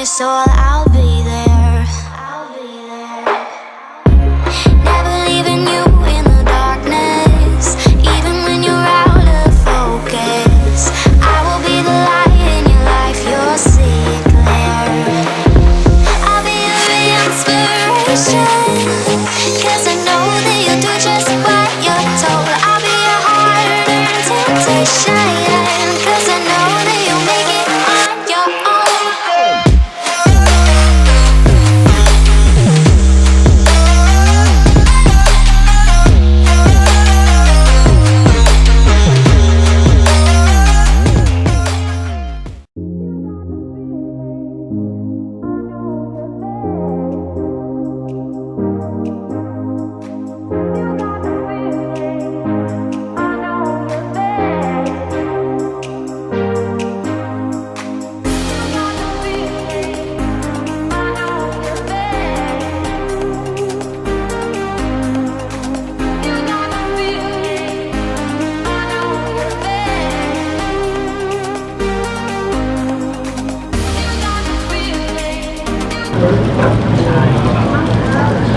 your soul, I'll be there. Never leaving you in the darkness, even when you're out of focus. I will be the light in your life, you'll see it clear. I'll be your inspiration, 'cause I know that you'll do just what you're told. I'll be your hard-earned temptation, 'cause I know that you'll make it on your own.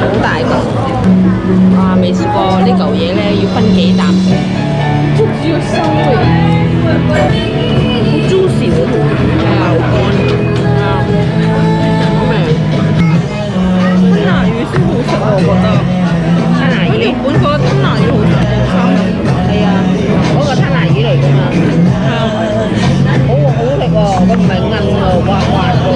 好大個，哇！未試過呢嚿嘢咧，要分幾啖食。捉住個心嚟，好 juicy 喎，係啊，好乾，係啊，好味。吞拿魚先好食啊，我覺得。吞拿魚，日本嗰個吞拿魚好食，係啊，嗰個吞拿魚嚟㗎嘛，係啊，好食喎，佢唔係韌喎，滑滑喎。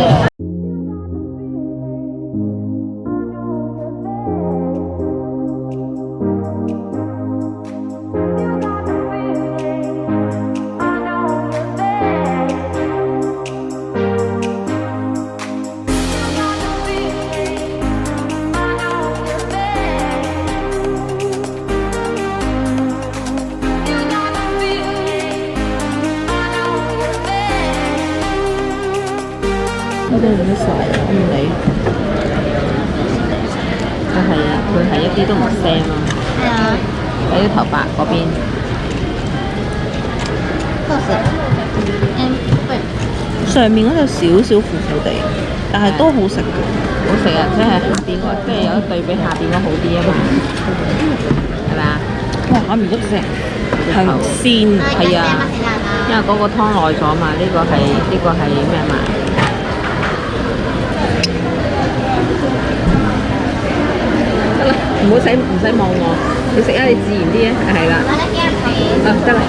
嗰啲有啲傻，我唔理。佢係一啲都唔腥咯。係啊。喺啲頭髮嗰邊。上面嗰度少少苦苦地，但係都好食嘅。好食啊！即係下邊嗰，即係有得對比下邊嗰好啲啊嘛。係咪啊？哇！下面嗰隻係鮮，係啊，因為嗰個湯耐咗嘛。呢個係咩嘛？唔使望我，你食啊！你自然啲啊，係啦。啊，得啦。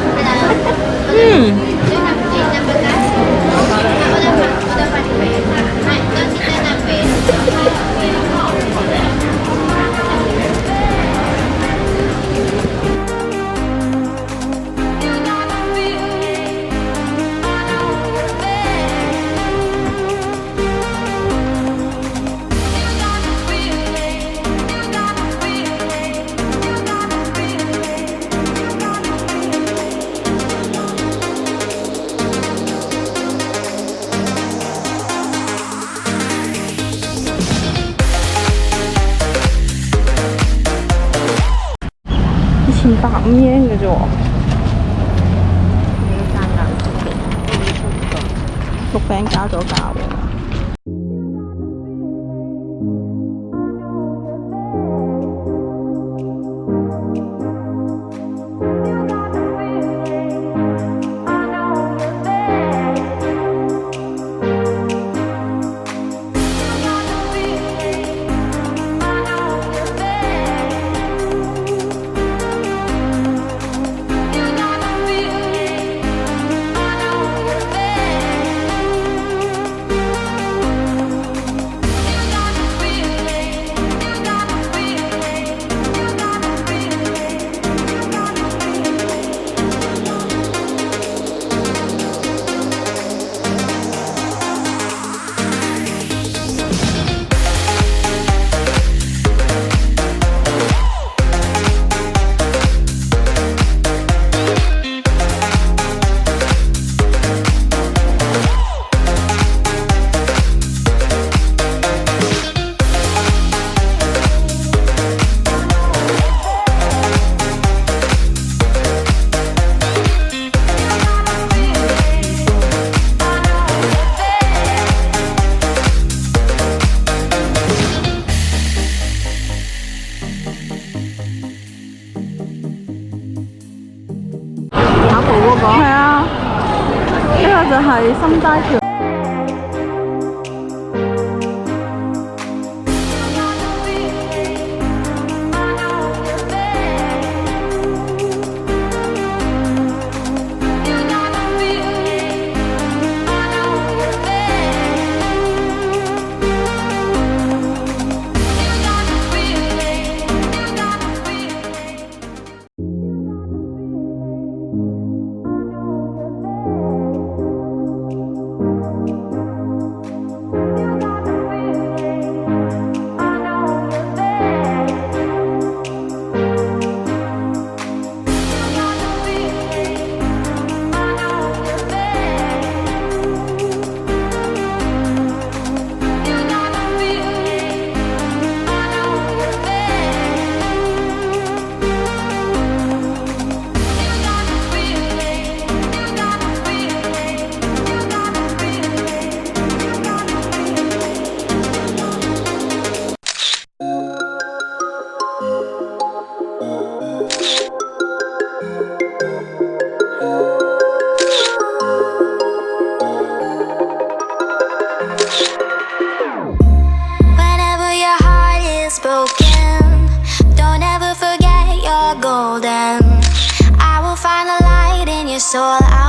150 yen 嘅啫喎，肉餅加咗價喎。嗰個。係啊，呢個就係心齋橋。Soul